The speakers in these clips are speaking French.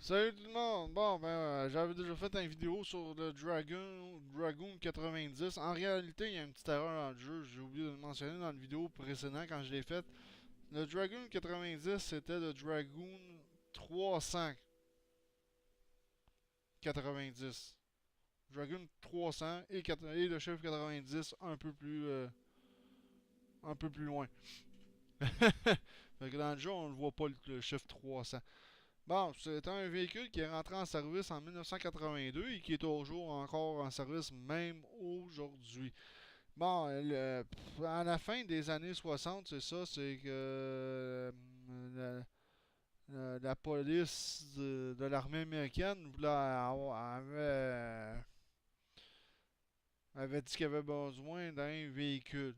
Salut tout le monde! Bon, j'avais déjà fait une vidéo sur le Dragoon 90. En réalité, il y a une petite erreur dans le jeu. J'ai oublié de le mentionner dans la vidéo précédente quand je l'ai fait. Le Dragoon 90, c'était le Dragoon 390. Dragoon 300 et le chiffre 90 un peu plus loin. Fait que dans le jeu, on ne voit pas le chiffre 300. Bon, c'est un véhicule qui est rentré en service en 1982 et qui est toujours encore en service même aujourd'hui. Bon, à la fin des années 60, c'est ça, c'est que la police de l'armée américaine avait dit qu'il avait besoin d'un véhicule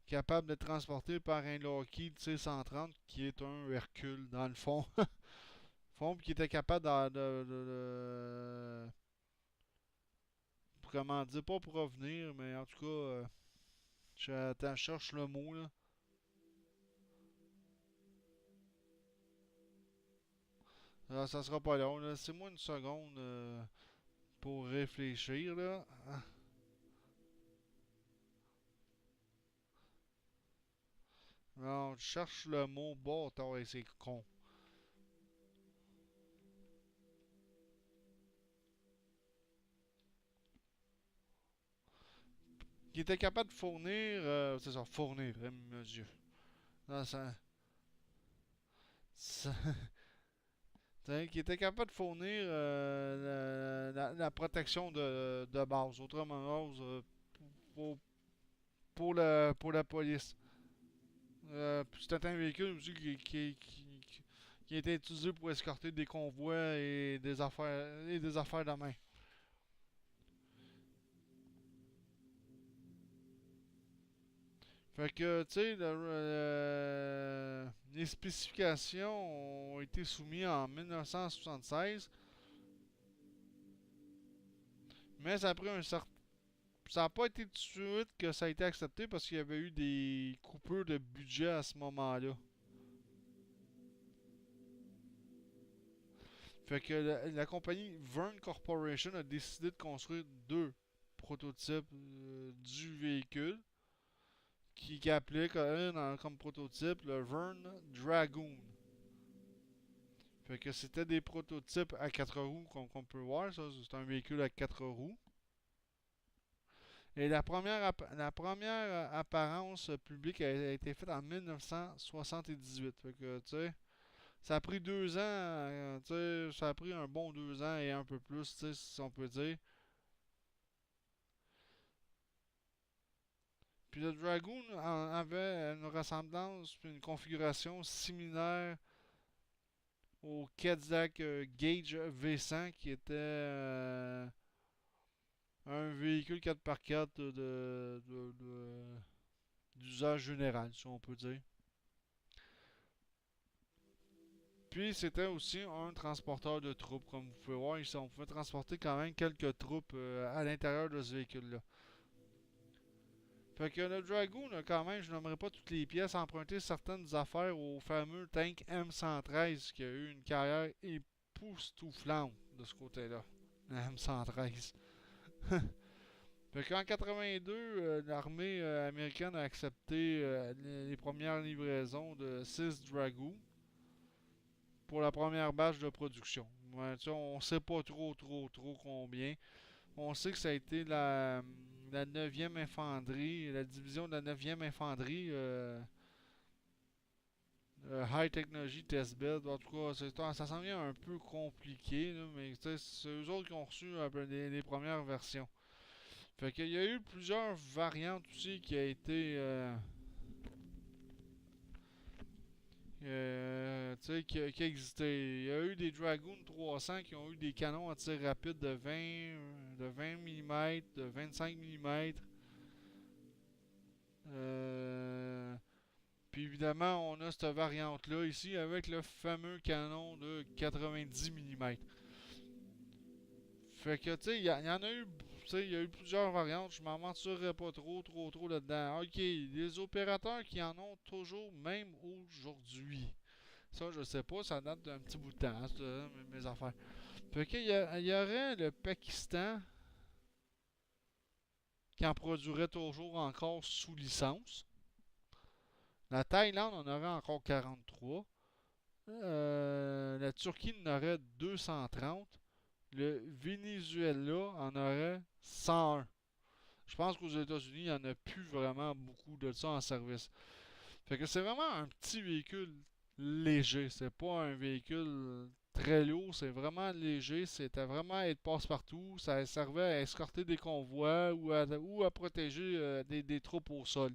capable de transporter par un Lockheed C-130 qui est un Hercule dans le fond. Qui était capable comment dire, pas pour revenir, mais en tout cas, je cherche le mot là. Ça sera pas long, là. Laissez-moi une seconde pour réfléchir là. Non, je cherche le mot bâtard et c'est con. Qui était capable de fournir, c'est ça, fournir, monsieur. Non, ça- qui était capable de fournir la protection de base, autrement dit, pour, pour la police. C'était un véhicule aussi qui a été utilisé pour escorter des convois et des affaires de main. Fait que, tu sais, les spécifications ont été soumises en 1976, mais ça a pris un certain. Ça n'a pas été tout de suite que ça a été accepté parce qu'il y avait eu des coupures de budget à ce moment-là. Fait que la compagnie Verne Corporation a décidé de construire deux prototypes du véhicule qui appelait comme prototype le Verne Dragoon. Fait que c'était des prototypes à 4 roues, comme on peut voir. Ça, c'est un véhicule à 4 roues. Et la première apparence publique a été faite en 1978. Fait que, tu sais, ça a pris 2 ans, tu sais, ça a pris un bon 2 ans et un peu plus, tu sais, si on peut dire. Puis le Dragoon avait une ressemblance puis une configuration similaire au Cadillac Gage V100 qui était un véhicule 4x4 d'usage général, si on peut dire. Puis c'était aussi un transporteur de troupes, comme vous pouvez voir ici. On pouvait transporter quand même quelques troupes à l'intérieur de ce véhicule-là. Fait que le Dragoon, quand même, je nommerai pas toutes les pièces, a emprunté certaines affaires au fameux tank M113 qui a eu une carrière époustouflante de ce côté-là. Le M113. Fait qu'en 82, l'armée américaine a accepté les premières livraisons de 6 Dragoons pour la première batch de production. Ouais, on sait pas trop combien. On sait que ça a été la 9e infanterie, la division de la 9e infanterie High Technology Test Bed. En tout cas, ça s'en vient un peu compliqué, là, mais c'est eux autres qui ont reçu un peu les premières versions. Fait qu'il y a eu plusieurs variantes aussi qui a été qui existaient. Il y a eu des Dragoon 300 qui ont eu des canons à tir rapide de 20 mm, de 25 mm. Euh, Puis évidemment, on a cette variante-là ici avec le fameux canon de 90 mm. Fait que, tu sais, il y en a eu, tu sais, il y a eu plusieurs variantes. Je m'en mentirais pas trop là-dedans. Ok, les opérateurs qui en ont toujours, même aujourd'hui. Ça, je sais pas, ça date d'un petit bout de temps, ça, mes affaires. Fait qu'il y aurait le Pakistan qui en produirait toujours encore sous licence. La Thaïlande en aurait encore 43. La Turquie en aurait 230. Le Venezuela en aurait 101. Je pense qu'aux États-Unis, il n'y en a plus vraiment beaucoup de ça en service. Fait que c'est vraiment un petit véhicule léger. C'est pas un véhicule très lourd, c'est vraiment léger. C'était vraiment à être passe-partout. Ça servait à escorter des convois ou à protéger des troupes au sol.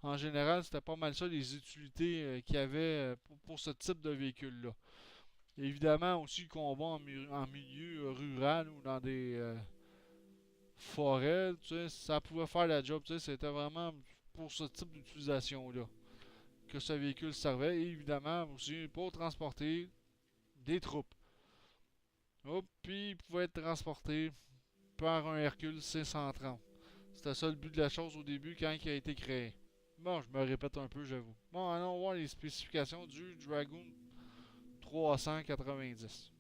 En général, c'était pas mal ça les utilités qu'il y avait pour ce type de véhicule-là. Évidemment, aussi combat en milieu rural ou dans des forêts, tu sais, ça pouvait faire la job. Tu sais, c'était vraiment pour ce type d'utilisation-là que ce véhicule servait. Et évidemment, aussi pour transporter des troupes. Oh, puis il pouvait être transporté par un Hercule C-130. C'était ça le but de la chose au début quand il a été créé. Bon, je me répète un peu, j'avoue. Bon, allons voir les spécifications du Dragoon 390.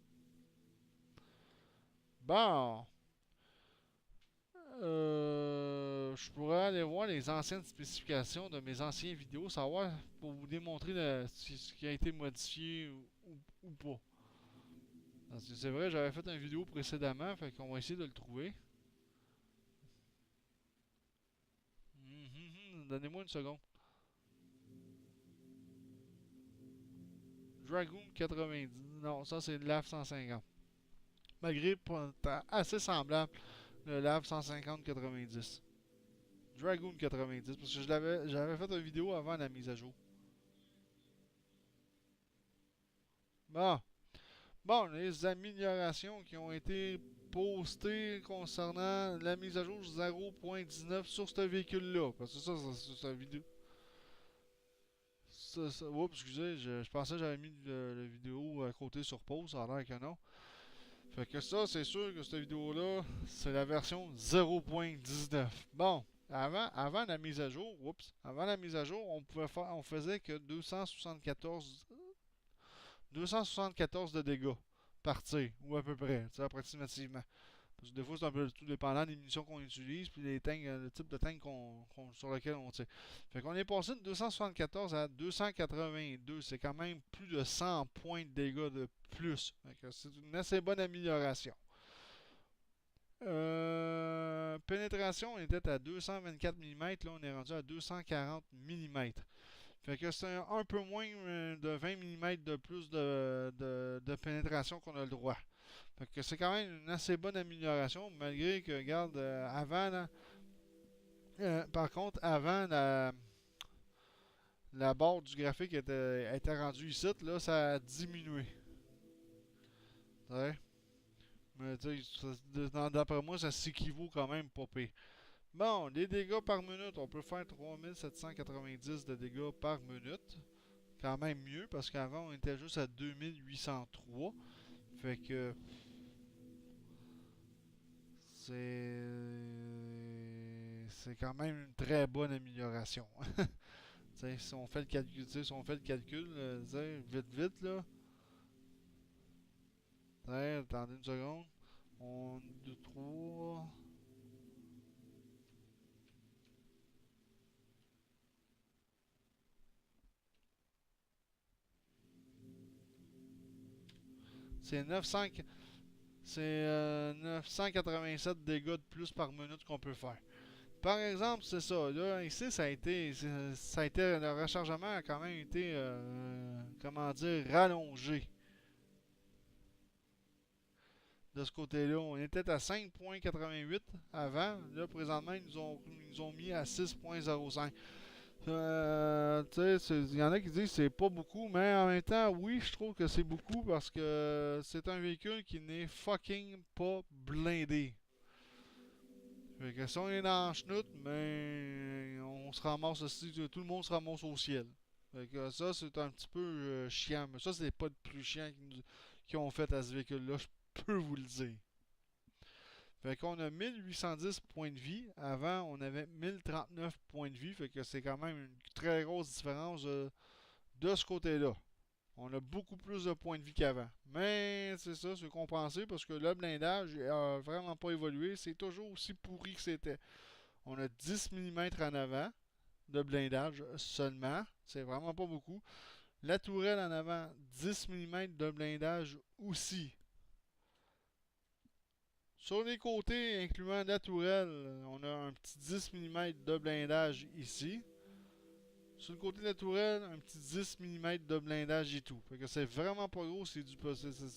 Bon, je pourrais aller voir les anciennes spécifications de mes anciennes vidéos, savoir pour vous démontrer ce qui a été modifié ou pas. C'est vrai, j'avais fait une vidéo précédemment, fait qu'on va essayer de le trouver. Donnez-moi une seconde. Dragoon 90. Non, ça c'est le LAV 150. Malgré assez semblable le LAV 150-90. Dragoon 90, parce que j'avais fait une vidéo avant la mise à jour. Bon. Bon, les améliorations qui ont été postées concernant la mise à jour 0.19 sur ce véhicule-là. Parce que ça vidéo. Oups, excusez, je pensais que j'avais mis la vidéo à côté sur pause, ça a l'air que non. Fait que ça, c'est sûr que cette vidéo-là, c'est la version 0.19. Bon, avant la mise à jour, avant la mise à jour, on faisait que 274 de dégâts par tir, ou à peu près, approximativement. Parce que des fois, c'est un peu tout dépendant des munitions qu'on utilise, puis le type de tank sur lequel on tire. Fait qu'on est passé de 274 à 282. C'est quand même plus de 100 points de dégâts de plus. C'est une assez bonne amélioration. Pénétration, on était à 224 mm. Là, on est rendu à 240 mm. Fait que c'est un peu moins de 20 mm de plus de pénétration qu'on a le droit. Fait que c'est quand même une assez bonne amélioration, malgré que, regarde, avant, là, par contre, avant, la barre du graphique était rendue ici, là, ça a diminué. Ouais. Mais d'après moi, ça s'équivaut quand même pas pire. Bon, les dégâts par minute, on peut faire 3790 de dégâts par minute. Quand même mieux, parce qu'avant, on était juste à 2803. Fait que c'est quand même une très bonne amélioration. Si on fait le calcul, si on fait le calcul, vite vite là. Attendez une seconde. 1, 2, 3. C'est 900. C'est 987 dégâts de plus par minute qu'on peut faire. Par exemple, c'est ça. Là, ici, ça a été, le rechargement a quand même été, comment dire, rallongé. De ce côté-là, on était à 5.88 avant. Là, présentement, ils nous ont mis à 6.05. Il y en a qui disent que c'est pas beaucoup, mais en même temps, oui, je trouve que c'est beaucoup parce que c'est un véhicule qui n'est fucking pas blindé. Fait que si on est dans la chenoute, mais on se ramasse aussi, tout le monde se ramasse au ciel. Fait que ça, c'est un petit peu chiant. Mais ça, c'est pas le plus chiant qu'ils ont fait à ce véhicule-là, je peux vous le dire. Fait qu'on a 1810 points de vie. Avant, on avait 1039 points de vie. Fait que c'est quand même une très grosse différence de ce côté-là. On a beaucoup plus de points de vie qu'avant. Mais c'est ça, c'est compensé parce que le blindage a vraiment pas évolué. C'est toujours aussi pourri que c'était. On a 10 mm en avant de blindage seulement. C'est vraiment pas beaucoup. La tourelle en avant, 10 mm de blindage aussi. Sur les côtés, incluant la tourelle, on a un petit 10 mm de blindage ici. Sur le côté de la tourelle, un petit 10 mm de blindage et tout. Fait que c'est vraiment pas gros, c'est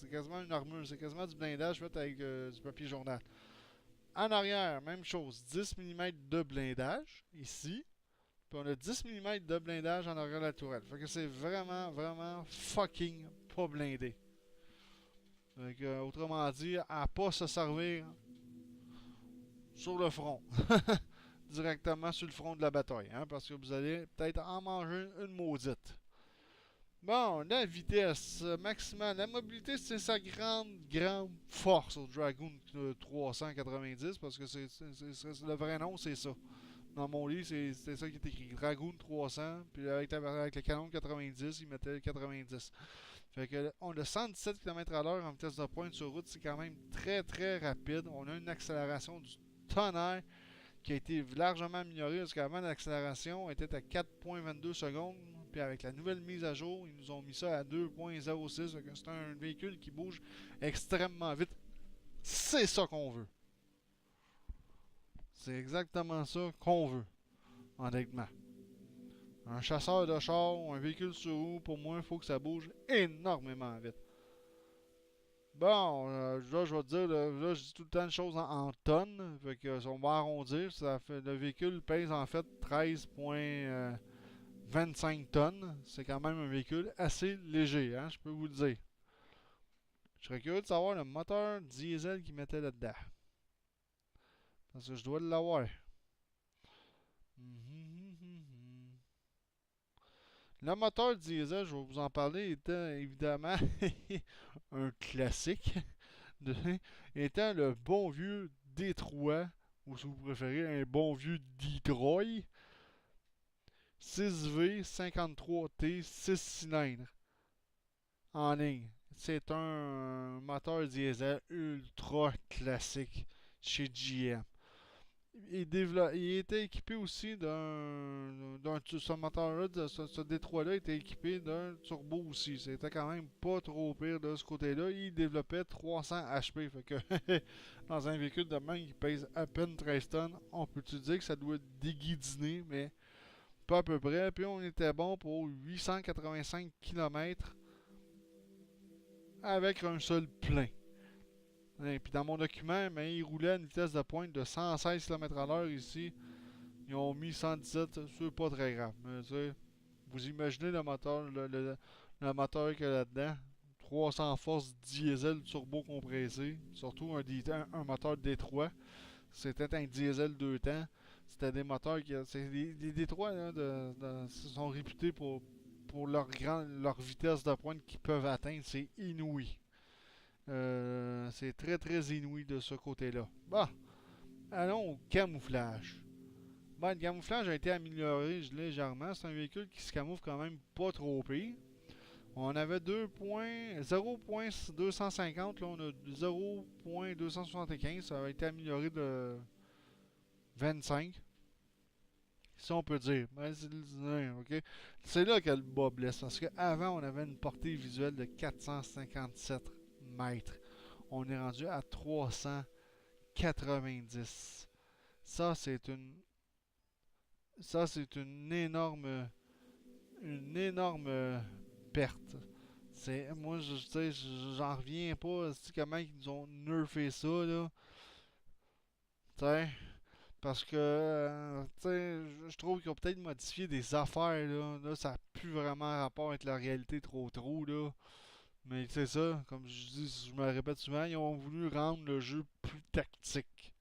quasiment une armure, c'est quasiment du blindage fait avec du papier journal. En arrière, même chose, 10 mm de blindage ici. Puis on a 10 mm de blindage en arrière de la tourelle. Fait que c'est vraiment, vraiment fucking pas blindé. Fait que, autrement dit, à pas se servir sur le front. Directement sur le front de la bataille. Hein, parce que vous allez peut-être en manger une maudite. Bon, la vitesse maximale. La mobilité, c'est sa grande force au Dragoon 390. Parce que le vrai nom, c'est ça. Dans mon livre, c'est ça qui est écrit. Dragoon 300. Puis avec le canon 90, il mettait 90. Fait que on a 117 km/h en vitesse de pointe sur route. C'est quand même très rapide. On a une accélération du tonnerre qui a été largement améliorée parce qu'avant l'accélération était à 4,22 secondes. Puis avec la nouvelle mise à jour, ils nous ont mis ça à 2,06. C'est un véhicule qui bouge extrêmement vite. C'est ça qu'on veut. C'est exactement ça qu'on veut, honnêtement. Un chasseur de char ou un véhicule sur roue, pour moi, il faut que ça bouge énormément vite. Bon, là, je vais te dire, là, je dis tout le temps une chose en tonnes. Fait que, on va arrondir. Le véhicule pèse en fait 13,25 tonnes. C'est quand même un véhicule assez léger, hein, je peux vous le dire. Je serais curieux de savoir le moteur diesel qu'ils mettaient là-dedans. Parce que je dois l'avoir. Le moteur diesel, je vais vous en parler, était évidemment un classique. Étant le bon vieux Détroit, ou si vous préférez, un bon vieux Detroit, 6V53T 6 cylindres en ligne. C'est un moteur diesel ultra classique chez GM. Il était équipé aussi ce moteur-là, ce Détroit-là était équipé d'un turbo aussi. C'était quand même pas trop pire de ce côté-là. Il développait 300 HP. Fait que dans un véhicule de même qui pèse à peine 13 tonnes, on peut-tu dire que ça doit déguidiner, mais pas à peu près. Puis on était bon pour 885 km avec un seul plein. Et puis dans mon document, mais il roulait à une vitesse de pointe de 116 km/h ici. Ils ont mis 117, c'est pas très grave. Mais, vous imaginez le moteur, le moteur qu'il y a là-dedans. 300 forces diesel turbo compressé. Surtout un moteur Détroit. C'était un diesel 2 temps. C'était des moteurs qui. Les Détroits là, sont réputés pour leur vitesse de pointe qu'ils peuvent atteindre. C'est inouï. C'est très inouï de ce côté-là. Bon, allons au camouflage. Bon, le camouflage a été amélioré légèrement. C'est un véhicule qui se camoufle quand même pas trop pire. On avait 0.250, là on a 0.275. Ça a été amélioré de 25. Si on peut dire. C'est là que le bas blesse. Parce qu'avant, on avait une portée visuelle de 457 mètres. On est rendu à 390. Ça, c'est une. Ça, c'est une énorme perte. Moi, j'en reviens pas. C'est comment ils nous ont nerfé ça, là. T'sais, parce que, je trouve qu'ils ont peut-être modifié des affaires, là. Là, ça n'a plus vraiment rapport avec la réalité trop, là. Mais c'est ça, comme je dis, je me répète souvent, ils ont voulu rendre le jeu plus tactique.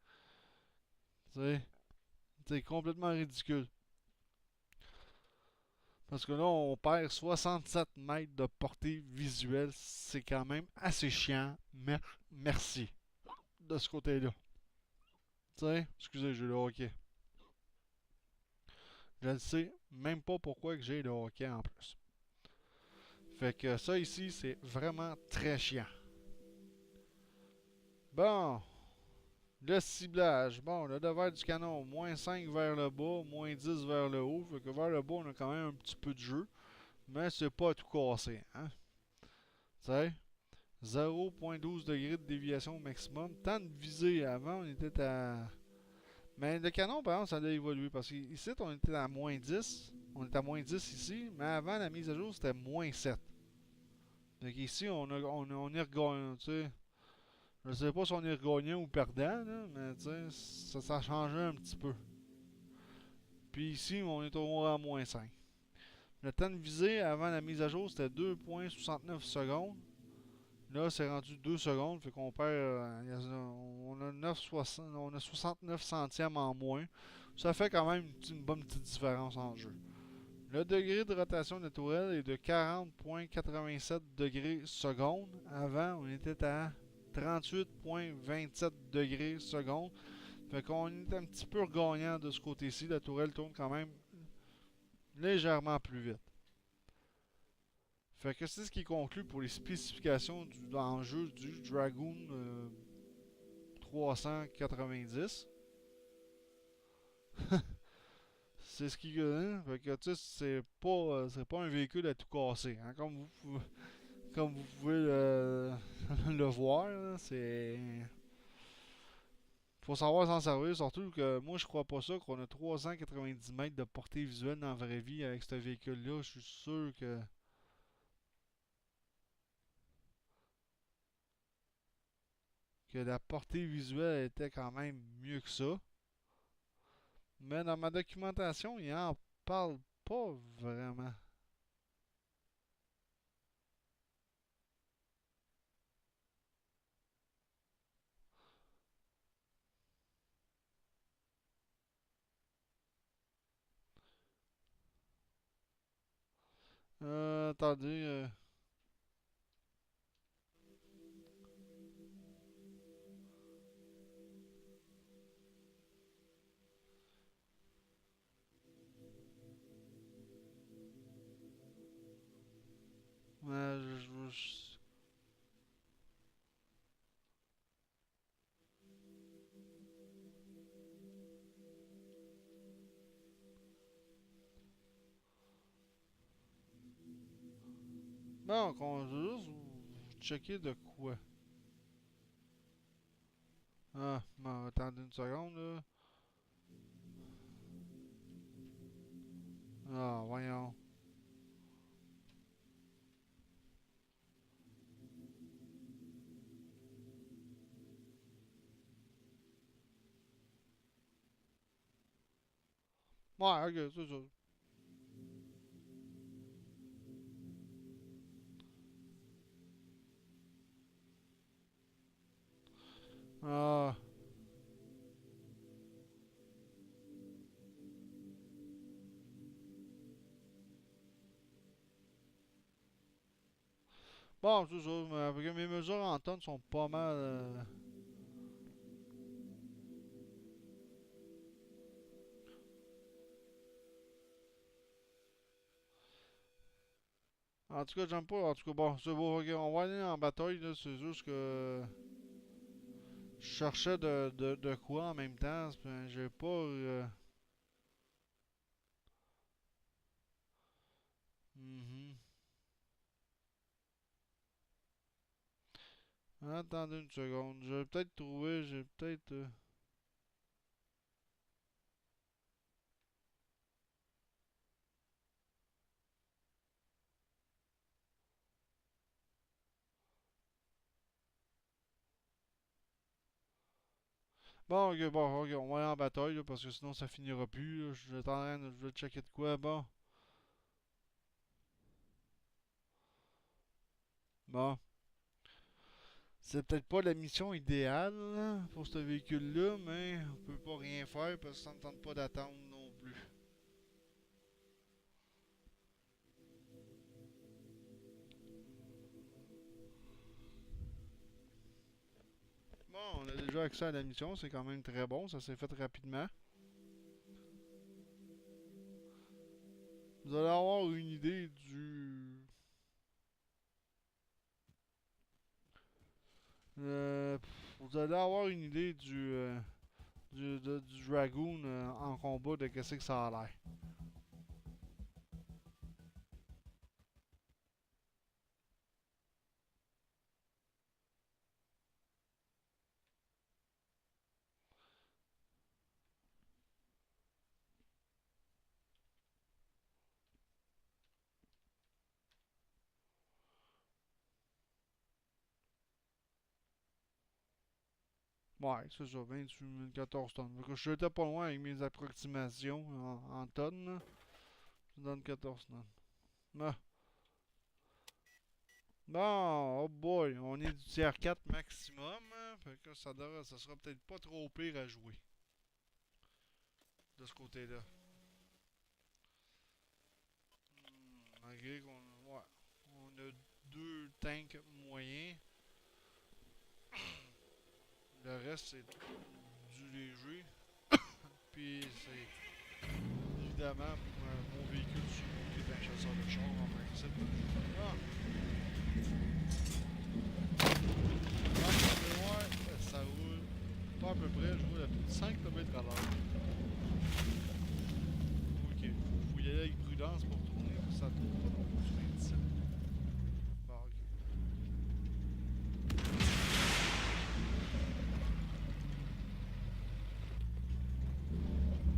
C'est complètement ridicule. Parce que là, on perd 67 mètres de portée visuelle. C'est quand même assez chiant. Mais merci de ce côté-là. Excusez, j'ai le hockey. Je ne sais même pas pourquoi que j'ai le hockey en plus. Fait que ça ici, c'est vraiment très chiant. Bon, le ciblage. Bon, le devers du canon, moins 5 vers le bas, moins 10 vers le haut. Fait que vers le bas, on a quand même un petit peu de jeu. Mais c'est pas tout cassé, hein. Tu sais, 0.12 degrés de déviation au maximum. Temps de visée, avant, on était à... Mais le canon, par exemple, ça a évolué. Parce qu'ici, on était à moins 10. On est à moins 10 ici. Mais avant la mise à jour, c'était moins 7. Donc ici, on est regagné, tu sais. Je sais pas si on est gagnant ou perdant, là, mais tu sais, ça a changé un petit peu. Puis ici, on est au à moins 5. Le temps de visée avant la mise à jour, c'était 2.69 secondes. Là, c'est rendu 2 secondes, fait qu'on perd. On a 69 centièmes en moins. Ça fait quand même une bonne petite différence en jeu. Le degré de rotation naturelle est de 40.87 degrés secondes. Avant, on était à 38.27 degrés secondes. Fait qu'on est un petit peu gagnant de ce côté-ci. La tourelle tourne quand même légèrement plus vite. Fait que c'est ce qui conclut pour les spécifications dans le jeu du Dragoon 390. C'est ce qui. Fait que tu sais, c'est pas un véhicule à tout casser. Hein, comme vous pouvez le voir, là, c'est. Faut savoir s'en servir, surtout que moi je crois pas ça qu'on a 390 mètres de portée visuelle dans la vraie vie avec ce véhicule-là. Je suis sûr que la portée visuelle était quand même mieux que ça. Mais dans ma documentation, il en parle pas vraiment. Attendez. Bon, on va juste checker de quoi. Ah, bon, attendez une seconde là. Ah, voyons. Ouais, ok, c'est ça. Ah. Bon, c'est ça. Mais avec mes mesures en tonnes sont pas mal. En tout cas, j'aime pas. En tout cas, bon, c'est beau. Ok, on va aller en bataille, là. C'est juste que. Je cherchais de quoi en même temps. J'ai pas. Mhm. Attendez une seconde. J'ai peut-être trouvé. J'ai peut-être. Bon, ok, bon, ok, on va aller en bataille, là, parce que sinon ça finira plus, là. Je suis en train de. Je vais checker de quoi. Bon. Bon. C'est peut-être pas la mission idéale là, pour ce véhicule-là, mais on peut pas rien faire parce que ça me tente pas d'attendre non plus. Bon, on a déjà accès à la mission, c'est quand même très bon, ça s'est fait rapidement. Vous allez avoir une idée du Vous allez avoir une idée du Dragoon en combat de qu'est-ce que ça a l'air. Ouais, c'est ça, 28 14 tonnes. Donc, je n'étais pas loin avec mes approximations en tonnes. Là. Je donne 14 tonnes. Ah. Bon, oh boy, on est du tiers 4 maximum. Hein, fait que ça sera peut-être pas trop pire à jouer. De ce côté-là. Malgré qu'on ouais, on a deux tanks moyens. Le reste, c'est du léger. Puis c'est évidemment mon véhicule sur qui est un chasseur de char en principe. Ah! Ouais, ça roule pas à peu près, je roule à plus de 5 km à l'heure. Ok, faut y aller avec prudence pour tourner, ça tourne pas trop sur les 17. Bon, ok.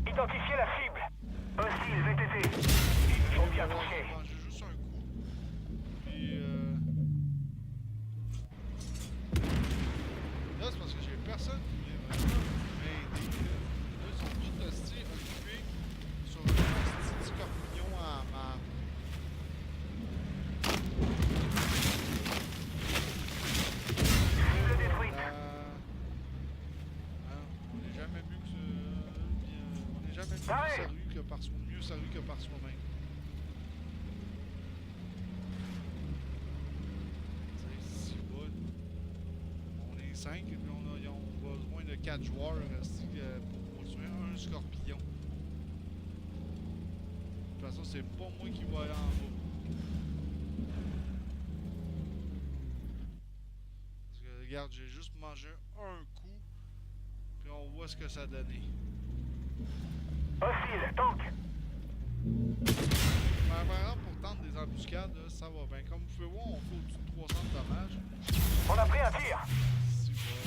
Identifiez la cible. Hostile VTT. Ils nous ont bien touchés. J'ai juste un coup. Puis là, c'est parce que j'ai personne qui vient vraiment m'aider. Là, ils sont tous restés occupés sur un petit scorpion en marbre. Cible détruite. On n'est jamais mieux que on n'est jamais mieux sa rue que par soi, mieux sa rue que par soi-même. C'est si bon. On est 5 et puis ils ont besoin de 4 joueurs pour tuer un scorpion. De toute façon, c'est pas moi qui vais aller en bas. Parce que regarde, j'ai juste mangé un coup, puis on voit ce que ça a donné. Hostile, tank. Mais vraiment, pour tenter des embuscades, là, ça va bien. Comme vous pouvez voir, on fait au-dessus de 300 de dommages. On a pris un tir. C'est bon.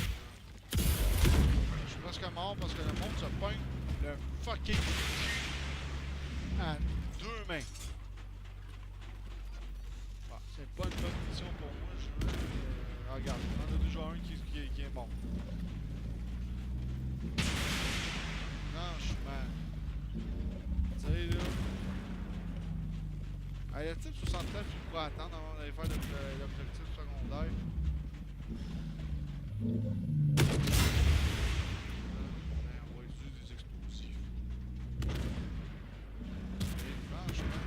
Je suis presque mort parce que le monde se pogne le fucking à deux mains. Bon, c'est pas une bonne mission pour moi. Regarde, on en a déjà un qui est mort. Franchement. Tu sais, là. Le type 69, il pourrait attendre avant d'aller faire l'objectif secondaire. On va utiliser des explosifs. Et franchement.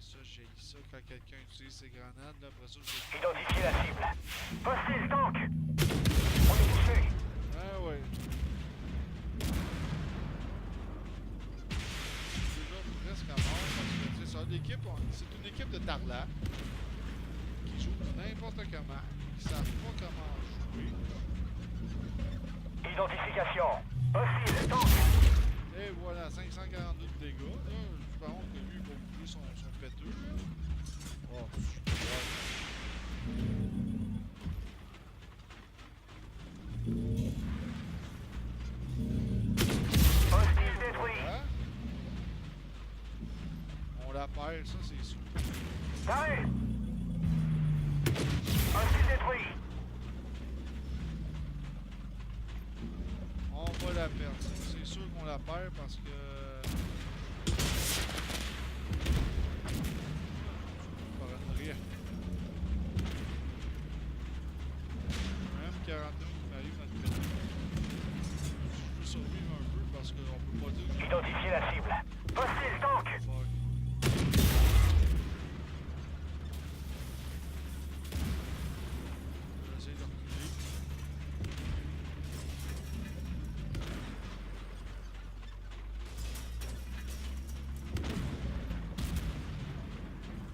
Ça, j'ai ça quand quelqu'un utilise ses grenades. Là, après ça, je vais. Identifiez la cible. Hostile, tank. On est touché. Ah ouais. Presque à mort parce que c'est ça, l'équipe, c'est une équipe de tarlac qui joue n'importe comment, qui savent pas comment jouer. Identification. Hostile, tank. Et voilà, 542 de dégâts. Là, je pense que lui, il va bouger son péteux. Oh, super. Hostile détruit. Voilà. On la perd, ça c'est sûr. Arrête. Hostile détruit. On va la perdre. C'est sûr qu'on la perd parce que. Par une rien. Même 41 qui m'arrive à te péter. Je veux survivre un peu parce qu'on peut pas dire que. Identifiez la cible. Hostile, tank. Fuck. Je vais essayer de reculer.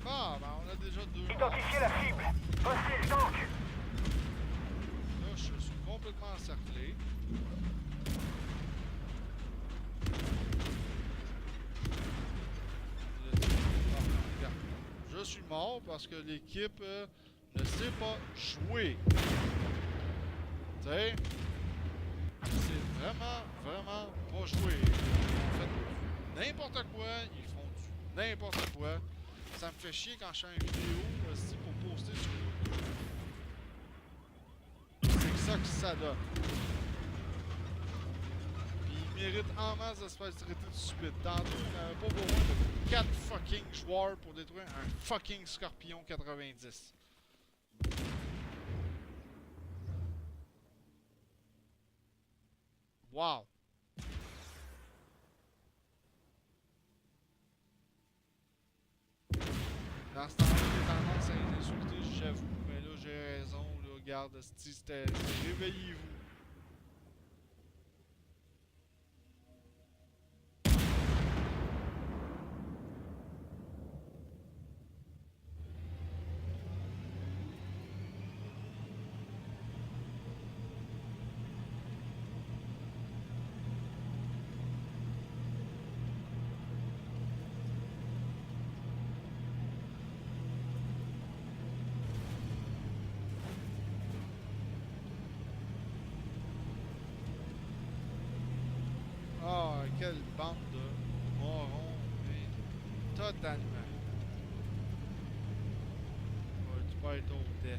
Ah, ben on On a déjà 2 morts. Identifiez la cible. Hostile tank. Là, je suis complètement encerclé. Regarde. Je suis mort parce que l'équipe ne sait pas jouer. Tu sais, c'est vraiment pas jouer. Ils font n'importe quoi, ils font du n'importe quoi. Ça me fait chier quand je fais une vidéo aussi pour poster sur YouTube. C'est ça que ça donne. Puis ils méritent en masse de se faire traiter de stupide. Tantôt, on n'avait pas besoin de 4 fucking joueurs pour détruire un fucking Scorpion 90. Wow! Dans ce temps-là, j'ai tendance à les insulter, j'avoue, mais là, j'ai raison, là, regarde, c'était... Réveillez-vous. Ah, quelle bande de morons, mais totalement. Ouais, tu peux être au dé.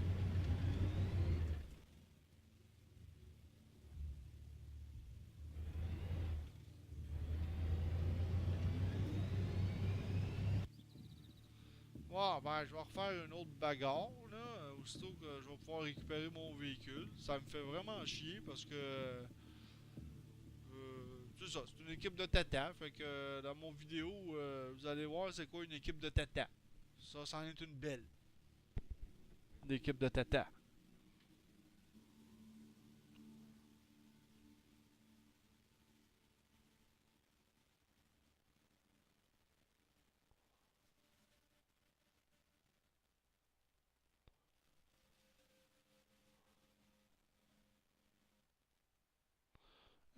Ouais, ben, je vais refaire une autre bagarre, là, aussitôt que je vais pouvoir récupérer mon véhicule. Ça me fait vraiment chier parce que... c'est ça, c'est une équipe de tata. Fait que dans mon vidéo, vous allez voir c'est quoi une équipe de tata. Ça, c'en est une belle. Une équipe de tata.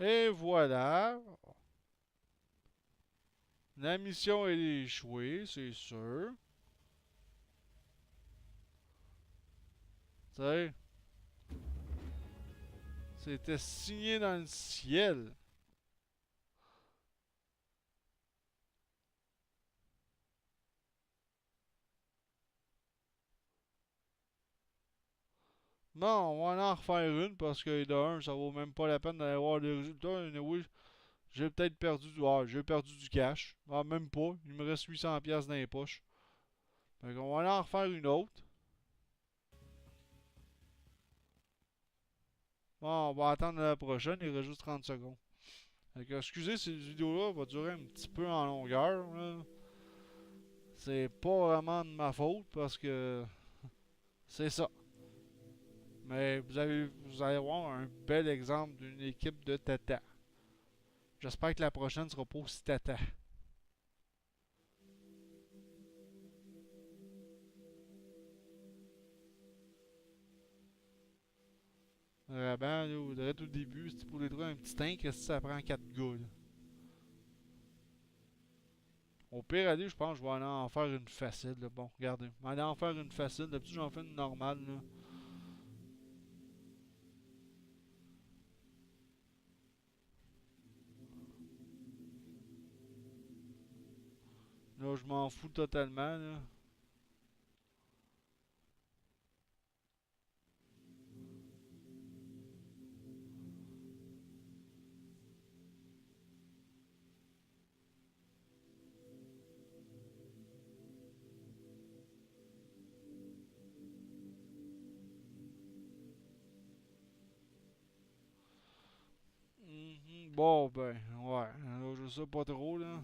Et voilà. La mission est échouée, c'est sûr. Tu sais, c'était signé dans le ciel. Bon, on va en refaire une parce que de un, ça vaut même pas la peine d'aller voir les résultats. Oui, j'ai peut-être perdu j'ai perdu du cash. Ah, même pas. Il me reste 800$ dans les poches. Fait qu'on va en refaire une autre. Bon, on va attendre la prochaine. Il reste juste 30 secondes. Fait que, excusez, cette vidéo-là va durer un petit peu en longueur. C'est pas vraiment de ma faute parce que c'est ça. Mais vous allez voir un bel exemple d'une équipe de tata. J'espère que la prochaine sera pas aussi tata. Ben, là, au tout début, c'est pour les trouver un petit tank, ça prend 4 gars. Là. Au pire, allez, je pense que je vais aller en faire une facile. Là. Bon, regardez. Je vais aller en faire une facile. D'habitude, j'en fais une normale. Là, je m'en fous totalement. Là. Bon, ben, ouais. Là, je sais pas trop, là.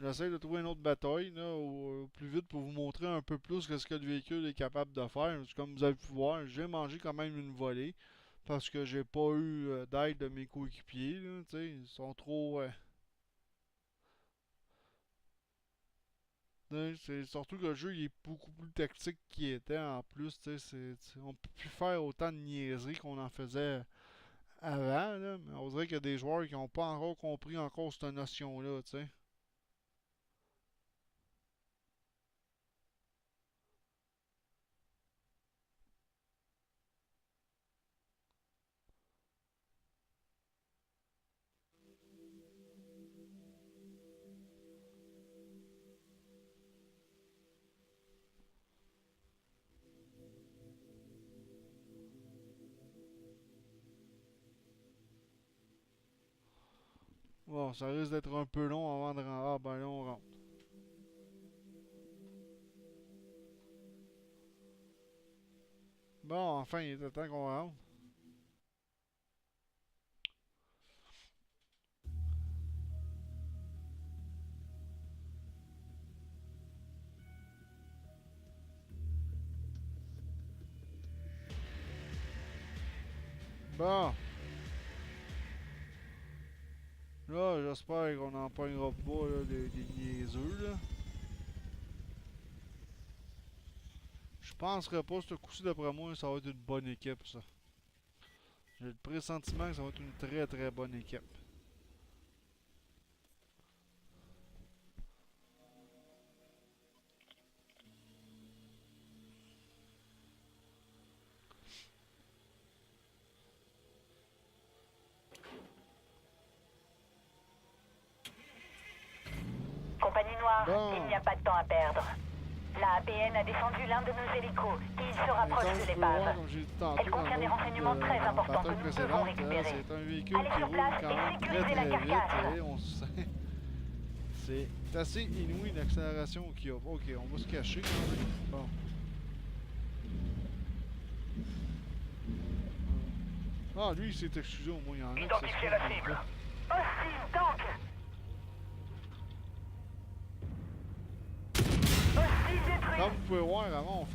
J'essaie de trouver une autre bataille là, au plus vite pour vous montrer un peu plus ce que le véhicule est capable de faire. Comme vous avez pu voir, j'ai mangé quand même une volée parce que j'ai pas eu d'aide de mes coéquipiers. Là, ils sont trop. C'est surtout que le jeu il est beaucoup plus tactique qu'il était en plus. On peut plus faire autant de niaiseries qu'on en faisait avant. Là, mais on dirait qu'il y a des joueurs qui n'ont pas encore compris encore cette notion-là. T'sais. Bon, ça risque d'être un peu long avant de rentrer. Ah ben là on rentre. Bon, enfin il était temps qu'on rentre. Bon. Là, j'espère qu'on n'en pognera pas là, des niaiseux là. Je penserais pas ce coup-ci d'après moi, ça va être une bonne équipe ça. J'ai le pressentiment que ça va être une très très bonne équipe. Compagnie Noire, Bon. il n'y a pas de temps à perdre. La APN a descendu l'un de nos hélicos et il se Mais rapproche comme de je peux l'épave. voir, comme j'ai dit tantôt Elle contient dans des l'autre, renseignements très importants que bataille nous devons précédente, récupérer. c'est un véhicule Allez qui sur roule place quand et même très sécurisez la très vite. carcasse. Et on sait. C'est assez inouï l'accélération qu'il y a. Ok, on va se cacher quand même. Bon. Ah, lui il s'est excusé au moins, il y en a qui Identifiez la cible. Hostile tank! Hostile détruit! Comme vous pouvez voir, avant on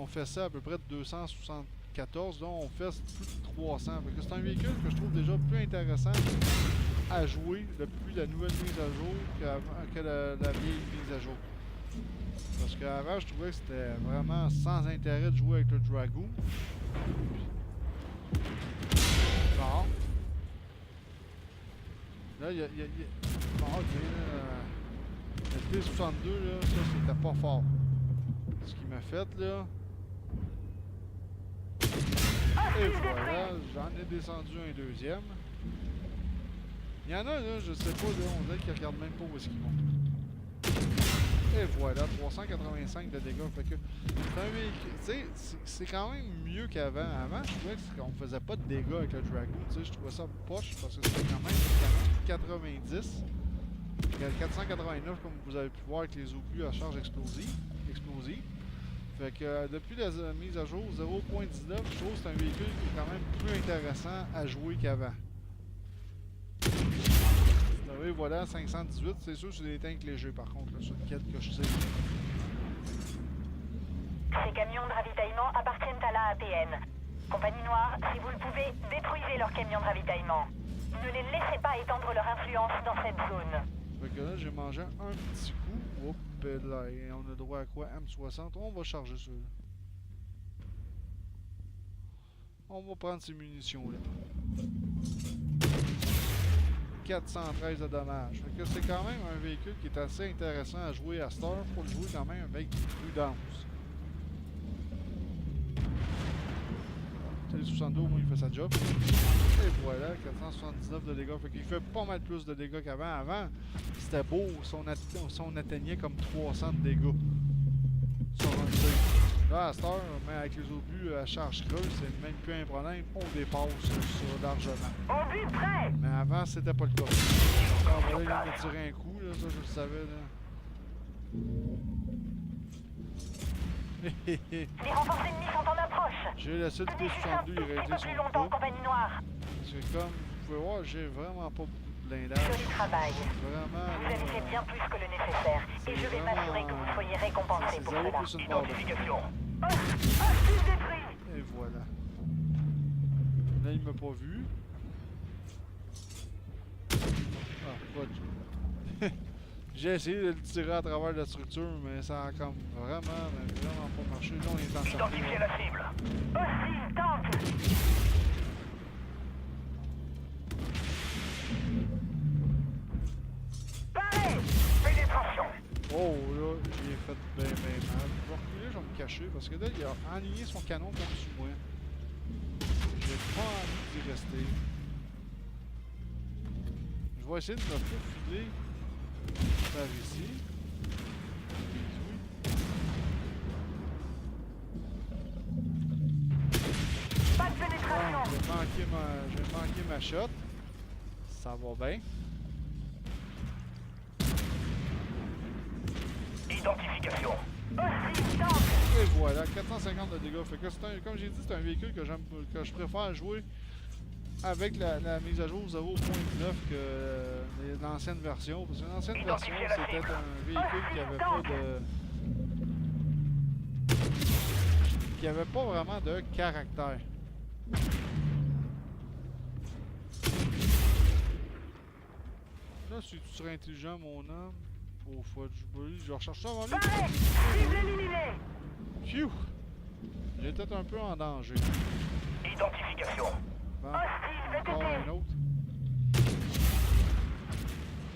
fait ça à peu près de 274, là on fait plus de 300. Fait que c'est un véhicule que je trouve déjà plus intéressant à jouer depuis la nouvelle mise à jour que la vieille mise à jour. Parce qu'avant je trouvais que c'était vraiment sans intérêt de jouer avec le Dragoon. Bon. Là il y a... Bon, ok, là, le T62 là, ça c'était pas fort. Ce qu'il m'a fait là. Et voilà, j'en ai descendu un deuxième. Il y en a là, je sais pas, là, on dirait qu'ils regardent même pas où est-ce qu'ils vont. Et voilà, 385 de dégâts. Fait que c'est un véhicule, tu sais, c'est quand même mieux qu'avant. Avant, je trouvais qu'on faisait pas de dégâts avec le Dragoon, tu sais, je trouvais ça poche parce que c'était quand même 90. Il y a le 489 comme vous avez pu voir avec les obus à charge explosive. Fait que depuis la mise à jour 0.19, je trouve que c'est un véhicule qui est quand même plus intéressant à jouer qu'avant. Vous savez, voilà, 518, c'est sûr que c'est des tanks légers par contre, là, sur le quête que je sais. Ces camions de ravitaillement appartiennent à la APN. Compagnie Noire, si vous le pouvez, détruisez leurs camions de ravitaillement. Ne les laissez pas étendre leur influence dans cette zone. Fait que là, j'ai mangé un petit coup. Hop là, et on a droit à quoi? M60. On va charger ça. On va prendre ces munitions-là. 413 de dommages. Fait que c'est quand même un véhicule qui est assez intéressant à jouer à cette heure. Faut le jouer quand même avec prudence. Le 62, au moins, il fait sa job. Et voilà, 479 de dégâts. Fait qu'il fait pas mal plus de dégâts qu'avant. Avant, c'était beau, si on atteignait comme 300 de dégâts sur un tir. Là, à cette heure, mais avec les obus à charge creuse, c'est même plus un problème. On dépasse ça largement. Obus prêt! Mais avant, c'était pas le cas. Ah, voilà, il m'a tiré un coup, là, ça je le savais. Là. Les renforts ennemis sont en approche. J'ai la seule Le défi T62, il s'impose réalisé pas son plus longtemps, coup. Compagnie Noire. Parce que comme vous pouvez voir, j'ai vraiment pas beaucoup blindage. Joli travail. Vraiment, Vous avez fait bien plus que le nécessaire, et je vais m'assurer que vous soyez récompensé c'est pour zéro cela. plus une barre de... Identification. Hostile détruit! Et voilà. Là, il m'a pas vu. Ah, pas de... J'ai essayé de le tirer à travers la structure, mais ça a comme vraiment, mais vraiment pas marché. Là, on est en sortie. Identifiez la cible. Hostile tank! Paré! Pénétration. Oh, là, j'ai fait bien, bien mal. Je vais reculer, je vais me cacher, parce que là, il a aligné son canon comme sur moi. J'ai pas envie d'y rester. Je vais essayer de me faufiler par ici. Pas de pénétration! J'ai manqué ma shot. Ça va bien. Identification. Hostile tank! Et voilà, 450 de dégâts. Fait que c'est un, comme j'ai dit, c'est un véhicule que j'aime, que je préfère jouer avec la mise à jour 0.9 que l'ancienne version. Parce que l'ancienne version, c'était un véhicule qui avait pas de... qui avait pas vraiment de caractère. Là, si tu serais intelligent, mon homme. Oh, faut je recherche ça avant lui. Paré! Cible éliminée! Phew! J'étais un peu en danger. Identification. Bon, Hostile encore VTT! un autre.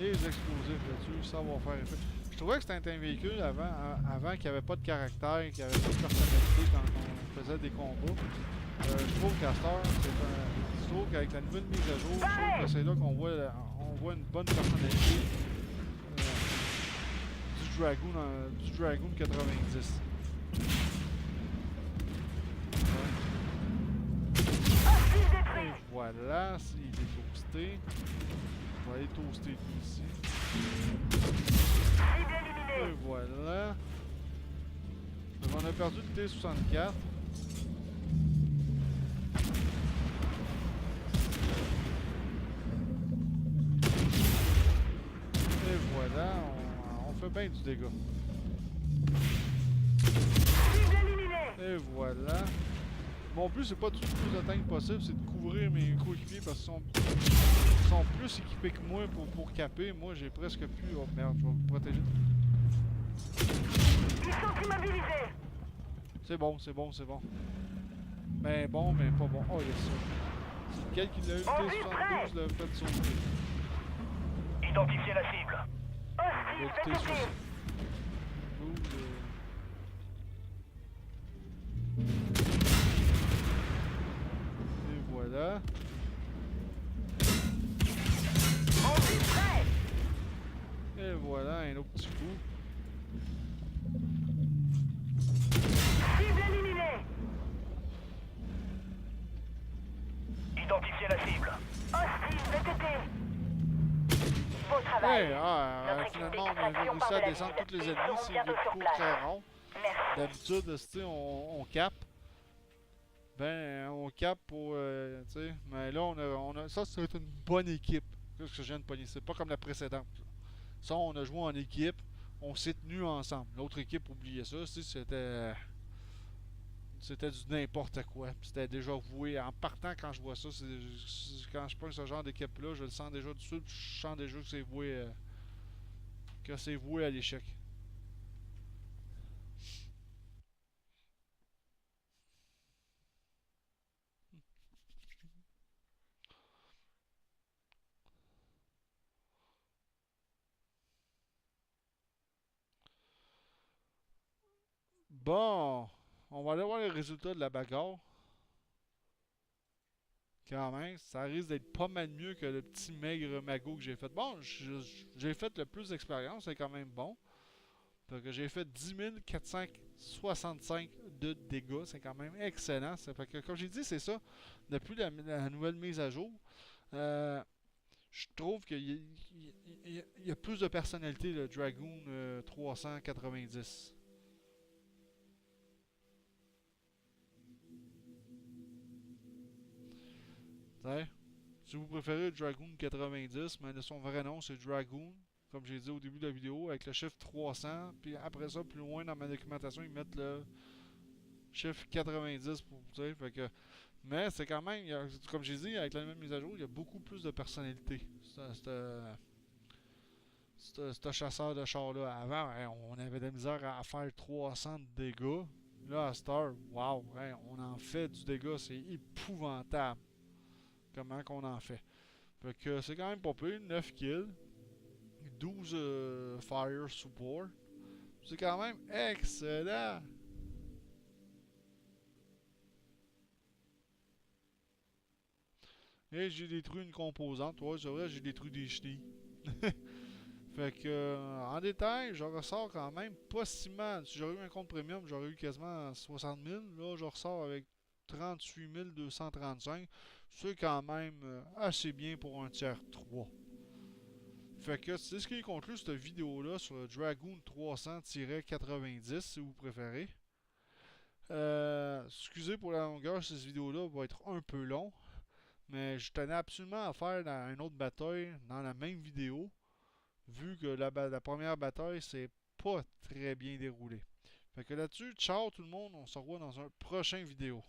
Les explosifs là-dessus, ça va faire effet. Je trouvais que c'était un véhicule avant qu'il n'y avait pas de caractère, qu'il n'y avait pas de personnalité quand on faisait des combats. Je trouve qu'à cette heure, je trouve qu'avec la nouvelle mise à jour, je trouve que c'est là qu'on voit une bonne personnalité du Dragoon 90. Hostile détruit! Et voilà, il est toasté. On va aller toaster lui ici. Cible éliminée! Et voilà. Donc on a perdu le T-64. Et voilà, on fait bien du dégât. Cible éliminée! Et voilà. Mon but, c'est pas de tuer le plus de tanks possible, c'est de couvrir mes coéquipiers parce qu'ils sont plus équipés que moi pour caper. Moi, j'ai presque plus. Oh merde, je vais me protéger. Ils sont immobilisés! C'est bon, c'est bon, c'est bon. Ben bon, mais pas bon. Oh, il y a ça. C'est lequel qui l'a eu? Le T-72 l'a fait sauter. Identifiez la cible. Le Hostile VTT! T-72. Et voilà. Mobile prêt! Et voilà, un autre petit coup. Cible éliminée! Identifiez la cible. Hostile VTT! Beau travail! Ouais, Notre équipe finalement, on a d'extraction réussi part de à la descendre ville. tous les Ils ennemis. seront C'est bientôt des sur coups place. très rares. Merci. D'habitude, tu sais, on cap. Ben, on cap pour, tu sais, mais là, ça, c'est une bonne équipe. Qu'est-ce que je viens de pogner? C'est pas comme la précédente. Ça, on a joué en équipe, on s'est tenus ensemble. L'autre équipe, oubliait ça, tu sais, c'était du n'importe quoi. Puis c'était déjà voué. En partant, quand je vois ça, quand je prends ce genre d'équipe-là, je le sens déjà du sud, je sens déjà que c'est voué à l'échec. Bon, on va aller voir les résultats de la bagarre. Quand même, ça risque d'être pas mal mieux que le petit maigre magot que j'ai fait. Bon, j'ai fait le plus d'expérience, c'est quand même bon. Fait que j'ai fait 10 465 de dégâts, c'est quand même excellent. Ça fait que, comme j'ai dit, c'est ça. Depuis la nouvelle mise à jour, je trouve qu'il y a plus de personnalité, le Dragoon 390. T'sais, Si vous préférez le Dragoon 90, mais son vrai nom c'est Dragoon, comme j'ai dit au début de la vidéo, avec le chiffre 300. Puis après ça, plus loin dans ma documentation, ils mettent le chiffre 90 pour vous dire. Fait que, mais c'est quand même, comme j'ai dit, avec la même mise à jour, il y a beaucoup plus de personnalité. Ce chasseur de char-là. Avant, hein, on avait de la misère à faire 300 de dégâts. Là, à Star, wow, hein, on en fait du dégât, c'est épouvantable. Comment qu'on en fait. Fait que c'est quand même pas pire, 9 kills, 12 fire support. C'est quand même excellent. Et j'ai détruit une composante. Ouais, c'est vrai, j'ai détruit des chenilles. Fait que, en détail, je ressors quand même pas si mal. Si j'aurais eu un compte premium, j'aurais eu quasiment 60 000. Là, je ressors avec 38 235. C'est quand même assez bien pour un tiers 3. Fait que c'est ce qui conclut cette vidéo-là sur le Dragoon 300-90, si vous préférez. Excusez pour la longueur, cette vidéo-là va être un peu long. Mais je tenais absolument à faire une autre bataille dans la même vidéo. Vu que la première bataille c'est pas très bien déroulée. Fait que là-dessus, ciao tout le monde, on se revoit dans un prochain vidéo.